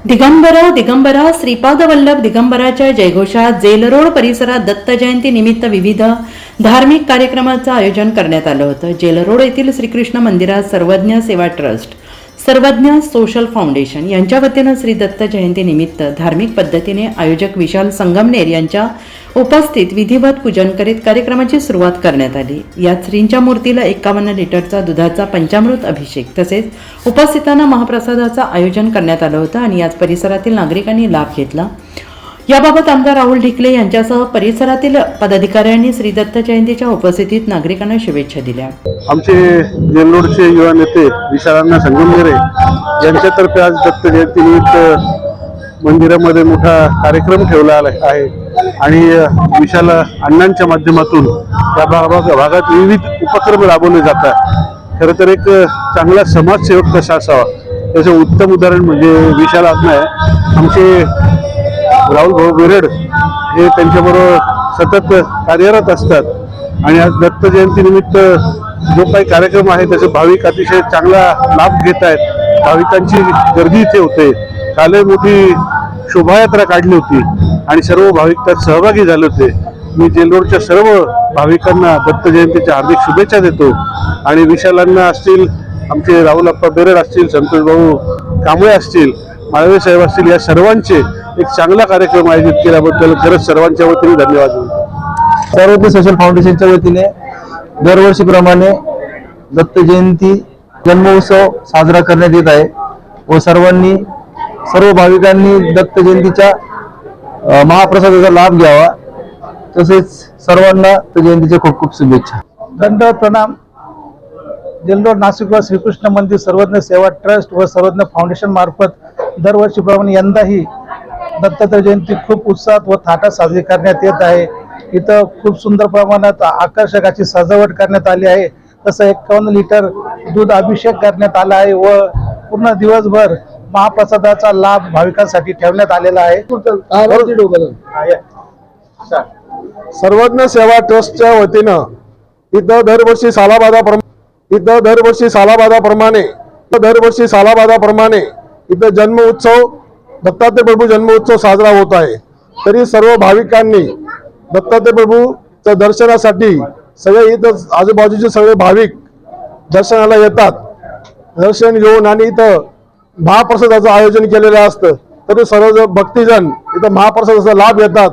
दिगंबरा दिगंबरा श्रीपाद वल्लभ दिगंबराच्या जयघोषात gel road परिसरात दत्त जयंती निमित्त विविध धार्मिक कार्यक्रमाचं आयोजन करण्यात आलं होतं। जेल रोड येथील श्रीकृष्ण मंदिरात सर्वज्ञ सेवा ट्रस्ट, सर्वज्ञ सोशल फाउंडेशन यांच्या वतीनं श्री दत्त जयंती निमित्त धार्मिक पद्धतीने आयोजक विशाल संगमनेर यांच्या उपस्थित विधिवत पूजन करीत कार्यक्रमाची सुरुवात करण्यात आली। यात श्रींच्या मूर्तीला 51 लिटरचा दुधाचा पंचामृत अभिषेक तसेच उपस्थितांना महाप्रसादाचं आयोजन करण्यात आलं होतं आणि याच परिसरातील नागरिकांनी लाभ घेतला। याबाबत आमदार राहुल ढिकले यांच्यासह परिसरातील पदाधिकाऱ्यांनी श्री दत्त जयंतीच्या उपस्थितीत नागरिकांना शुभेच्छा दिल्या। आमचे जेलरोडचे युवा नेते विशाल संगमनेर यांच्यातर्फे आज दत्त जयंती निमित्त मंदिरामध्ये मोठा कार्यक्रम ठेवला आहे आणि विशाल अण्णांच्या माध्यमातून या भागात विविध उपक्रम राबवले जातात। खरं तर एक चांगला समाजसेवक कसा असावा याचं उत्तम उदाहरण म्हणजे विशाल अण्णा आहे। आमचे राहुल भाऊ बेरड हे त्यांच्याबरोबर सतत कार्यरत असतात आणि आज दत्त जयंती निमित्त जो काही कार्यक्रम आहे त्याचे भाविक अतिशय चांगला लाभ घेत आहेत। भाविकांची गर्दी इथे होते। काल मोठी शोभायात्रा काढली होती आणि सर्व भाविक त्यात सहभागी झाले होते। मी जेलरोडच्या सर्व भाविकांना दत्त जयंतीच्या हार्दिक शुभेच्छा देतो आणि विशालांना असतील, आमचे राहुल अप्पा बेरड असतील, संतोष भाऊ कांबळे असतील, माळवे साहेब असतील, या सर्वांचे एक चांगला कार्यक्रम आयोजित केल्याबद्दल खरंच सर्वांच्या वतीने धन्यवाद। सर्वज्ञ सोशल फाउंडेशनच्या वतीने दरवर्षीप्रमाणे दत्त जयंती जन्मोत्सव साजरा करण्यात येत आहे व सर्व भाविकांनी दत्त जयंतीच्या महाप्रसादाचा लाभ घ्यावा। तसेच सर्वांना दत्त जयंतीच्या खूप खूप शुभेच्छा। दंडवत प्रणाम। जेलरोड नाशिक व श्रीकृष्ण मंदिर सर्वज्ञ सेवा ट्रस्ट व सर्वज्ञ फाउंडेशन मार्फत दरवर्षीप्रमाणे यंदाही दत्त जयंती खूप उत्साहात व थाटात साजरी करण्यात येत आहे। इथं खूप सुंदर प्रमाणात आकर्षकाची सजावट करण्यात आली आहे। तसं 51 लिटर दूध अभिषेक करण्यात आला आहे व पूर्ण दिवसभर महाप्रसादाचा लाभ भाविकांसाठी ठेवण्यात आलेला आहे। सर्वज्ञ सेवा ट्रस्टच्या वतीनं इथं दरवर्षी सालाबादाप्रमाणे इथं जन्म उत्सव दत्तात्रय प्रभू जन्मोत्सव साजरा होत आहे। तरी सर्व भाविकांनी दत्तात्रय प्रभूच्या दर्शनासाठी सगळे इथं आजूबाजूचे सगळे भाविक दर्शनाला येतात। दर्शन घेऊन आणि इथं महाप्रसादाचं आयोजन केलेलं असतं। तरी सर्व भक्तिजन इथं महाप्रसादाचा लाभ घेतात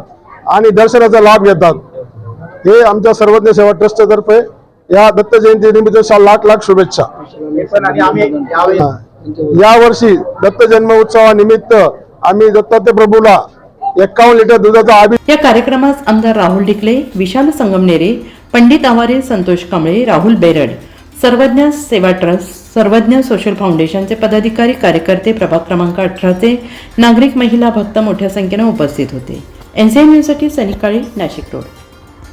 आणि दर्शनाचा लाभ घेतात। हे आमच्या सर्वज्ञ सेवा ट्रस्टच्या तर्फे या दत्त जयंती निमित्त लाख लाख शुभेच्छा। या वर्षी दत्त जन्म उत्सवानिमित्त आम्ही दत्तात्रय प्रभूला 51 लिटर दुधाचा या कार्यक्रमास आमदार राहुल ढिकले, विशाल संगमनेरे, पंडित आवारे, संतोष कांबळे, राहुल बेरड, सर्वज्ञ सेवा ट्रस्ट, सर्वज्ञ सोशल फाउंडेशनचे पदाधिकारी, कार्यकर्ते, प्रभाग क्रमांक 18 चे नागरिक, महिला, भक्त मोठ्या संख्येने उपस्थित होते। NCN न्यूजसाठी सनी काळे, नाशिक रोड।